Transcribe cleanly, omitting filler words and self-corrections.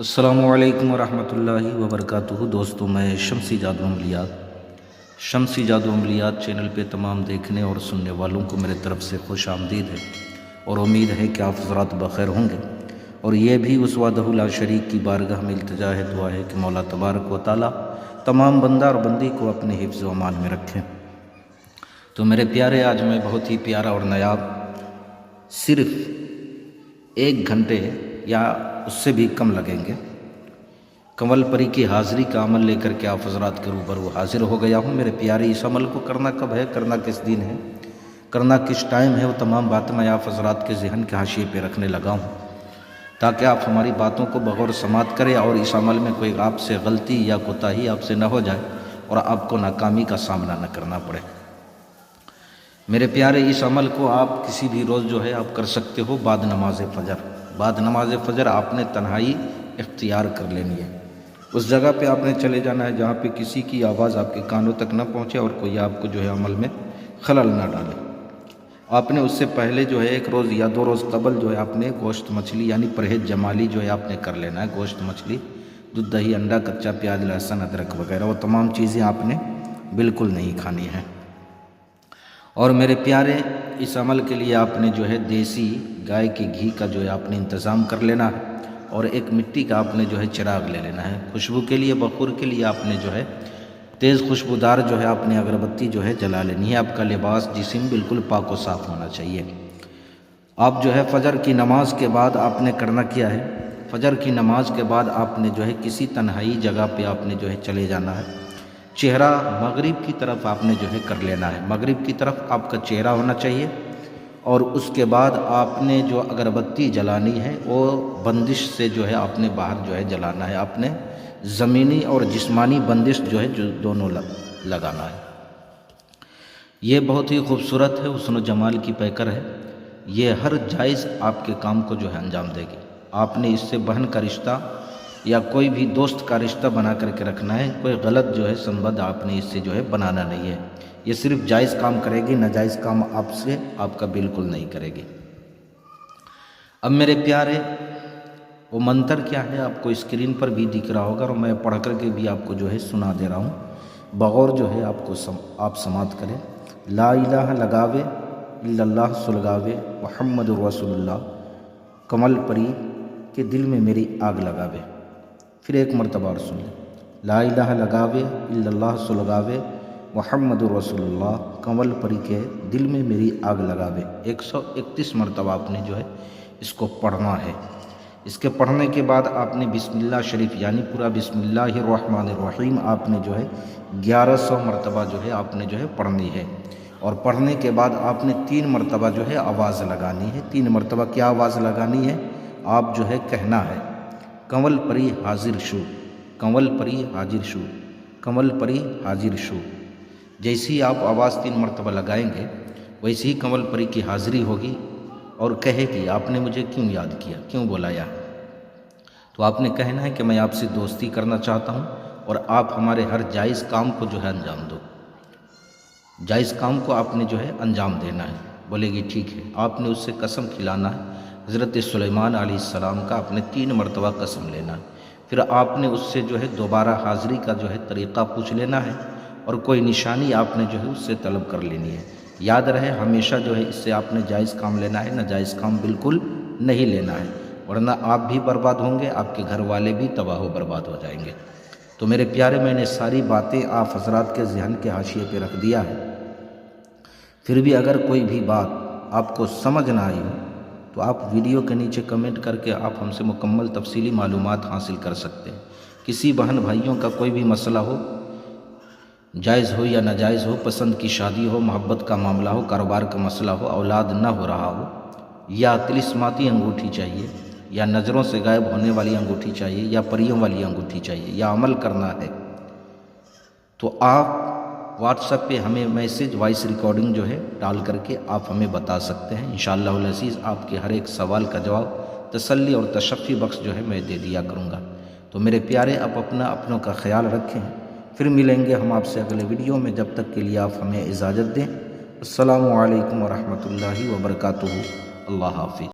السلام علیکم ورحمۃ اللہ وبرکاتہ۔ دوستوں، میں شمسی جادو عملیات چینل پہ تمام دیکھنے اور سننے والوں کو میرے طرف سے خوش آمدید ہے اور امید ہے کہ آپ حضرات بخیر ہوں گے۔ اور یہ بھی اس وحدہ لا شریک کی بارگاہ میں التجا ہے، دعا ہے کہ مولا تبارک و تعالیٰ تمام بندہ اور بندی کو اپنے حفظ و امان میں رکھیں۔ تو میرے پیارے، آج میں بہت ہی پیارا اور نایاب، صرف 1 گھنٹے یا اس سے بھی کم لگیں گے، کنول پری کی حاضری کا عمل لے کر کے آپ حضرات کے روبرو حاضر ہو گیا ہوں۔ میرے پیارے، اس عمل کو کرنا کب ہے، کرنا کس دن ہے، کرنا کس ٹائم ہے، وہ تمام باتیں میں آپ حضرات کے ذہن کے حاشیے پہ رکھنے لگا ہوں، تاکہ آپ ہماری باتوں کو بغور سماعت کریں اور اس عمل میں کوئی آپ سے غلطی یا کوتاہی آپ سے نہ ہو جائے اور آپ کو ناکامی کا سامنا نہ کرنا پڑے۔ میرے پیارے، اس عمل کو آپ کسی بھی روز جو ہے آپ کر سکتے ہو، بعد نماز فجر آپ نے تنہائی اختیار کر لینی ہے۔ اس جگہ پہ آپ نے چلے جانا ہے جہاں پہ کسی کی آواز آپ کے کانوں تک نہ پہنچے اور کوئی آپ کو جو ہے عمل میں خلل نہ ڈالے۔ آپ نے اس سے پہلے جو ہے 1 روز یا 2 روز قبل جو ہے آپ نے گوشت مچھلی یعنی پرہیز جمالی جو ہے آپ نے کر لینا ہے۔ گوشت مچھلی، دودھ، دہی، انڈا، کچا پیاز، لہسن، ادرک وغیرہ، وہ تمام چیزیں آپ نے بالکل نہیں کھانی ہیں۔ اور میرے پیارے، اس عمل کے لیے آپ نے جو ہے دیسی گائے کے گھی کا جو ہے آپ نے انتظام کر لینا ہے، اور ایک مٹی کا آپ نے جو ہے چراغ لے لینا ہے۔ خوشبو کے لیے، بخور کے لیے آپ نے جو ہے تیز خوشبودار جو ہے آپ نے اگربتی جو ہے جلا لینی ہے۔ آپ کا لباس، جسم بالکل پاک و صاف ہونا چاہیے۔ آپ جو ہے فجر کی نماز کے بعد آپ نے کرنا کیا ہے، فجر کی نماز کے بعد آپ نے جو ہے کسی تنہائی جگہ پہ آپ نے جو ہے چلے جانا ہے۔ چہرہ مغرب کی طرف آپ نے جو ہے کر لینا ہے، مغرب کی طرف آپ کا چہرہ ہونا چاہیے۔ اور اس کے بعد آپ نے جو اگربتی جلانی ہے وہ بندش سے جو ہے آپ نے باہر جو ہے جلانا ہے۔ آپ نے زمینی اور جسمانی بندش جو ہے دونوں لگانا ہے۔ یہ بہت ہی خوبصورت ہے، حسن و جمال کی پیکر ہے۔ یہ ہر جائز آپ کے کام کو جو ہے انجام دے گی۔ آپ نے اس سے بہن کا رشتہ یا کوئی بھی دوست کا رشتہ بنا کر کے رکھنا ہے، کوئی غلط جو ہے سنبندھ آپ نے اس سے جو ہے بنانا نہیں ہے۔ یہ صرف جائز کام کرے گی، ناجائز کام آپ کا بالکل نہیں کرے گی۔ اب میرے پیارے، وہ منتر کیا ہے آپ کو اسکرین پر بھی دکھ رہا ہوگا، اور میں پڑھ کر کے بھی آپ کو جو ہے سنا دے رہا ہوں، بغور جو ہے آپ سماعت کریں۔ لا الہ لگاوے الا اللہ سلگاوے محمد رسول اللہ، کمل پری کے دل میں میری آگ لگاوے۔ پھر 1 مرتبہ اور سن لیں۔ لا الہ لگاوے الا اللہ سلگاوے محمد رسول اللہ، کنول پری کے دل میں میری آگ لگاوے۔ 131 مرتبہ آپ نے جو ہے اس کو پڑھنا ہے۔ اس کے پڑھنے کے بعد آپ نے بسم اللہ شریف یعنی پورا بسم اللہ الرحمن الرحیم آپ نے جو ہے 1100 مرتبہ جو ہے آپ نے جو ہے پڑھنی ہے۔ اور پڑھنے کے بعد آپ نے 3 مرتبہ جو ہے آواز لگانی ہے۔ 3 مرتبہ کیا آواز لگانی ہے؟ آپ جو ہے کہنا ہے، کنول پری حاضر شو، کنول پری حاضر شو، کنول پری حاضر شو۔ جیسی آپ آواز 3 مرتبہ لگائیں گے، ویسی ہی کنول پری کی حاضری ہوگی اور کہے گی آپ نے مجھے کیوں یاد کیا، کیوں بلایا؟ تو آپ نے کہنا ہے کہ میں آپ سے دوستی کرنا چاہتا ہوں اور آپ ہمارے ہر جائز کام کو جو ہے انجام دو۔ جائز کام کو آپ نے جو ہے انجام دینا ہے۔ بولے گی ٹھیک ہے۔ آپ نے اس سے قسم کھلانا ہے، حضرت سلیمان علیہ السلام کا آپ نے 3 مرتبہ قسم لینا ہے۔ پھر آپ نے اس سے جو ہے دوبارہ حاضری کا جو ہے طریقہ پوچھ لینا ہے، اور کوئی نشانی آپ نے جو ہے اس سے طلب کر لینی ہے۔ یاد رہے، ہمیشہ جو ہے اس سے آپ نے جائز کام لینا ہے، ناجائز کام بالکل نہیں لینا ہے، ورنہ آپ بھی برباد ہوں گے، آپ کے گھر والے بھی تباہ و برباد ہو جائیں گے۔ تو میرے پیارے، میں نے ساری باتیں آپ حضرات کے ذہن کے حاشیے پہ رکھ دیا ہے۔ پھر بھی اگر کوئی بھی بات آپ کو سمجھ نہ آئی ہو تو آپ ویڈیو کے نیچے کمنٹ کر کے آپ ہم سے مکمل تفصیلی معلومات حاصل کر سکتے ہیں۔ کسی بہن بھائیوں کا کوئی بھی مسئلہ ہو، جائز ہو یا ناجائز ہو، پسند کی شادی ہو، محبت کا معاملہ ہو، کاروبار کا مسئلہ ہو، اولاد نہ ہو رہا ہو، یا طلسماتی انگوٹھی چاہیے، یا نظروں سے غائب ہونے والی انگوٹھی چاہیے، یا پریوں والی انگوٹھی چاہیے، یا عمل کرنا ہے، تو آپ واٹس ایپ پہ ہمیں میسج وائس ریکارڈنگ جو ہے ڈال کر کے آپ ہمیں بتا سکتے ہیں۔ انشاءاللہ العزیز آپ کے ہر ایک سوال کا جواب تسلی اور تشفی بخش جو ہے میں دے دیا کروں گا۔ تو میرے پیارے، آپ اپنوں کا خیال رکھیں۔ پھر ملیں گے ہم آپ سے اگلے ویڈیو میں، جب تک کے لیے آپ ہمیں اجازت دیں۔ السلام علیکم ورحمۃ اللہ وبرکاتہ۔ اللہ حافظ۔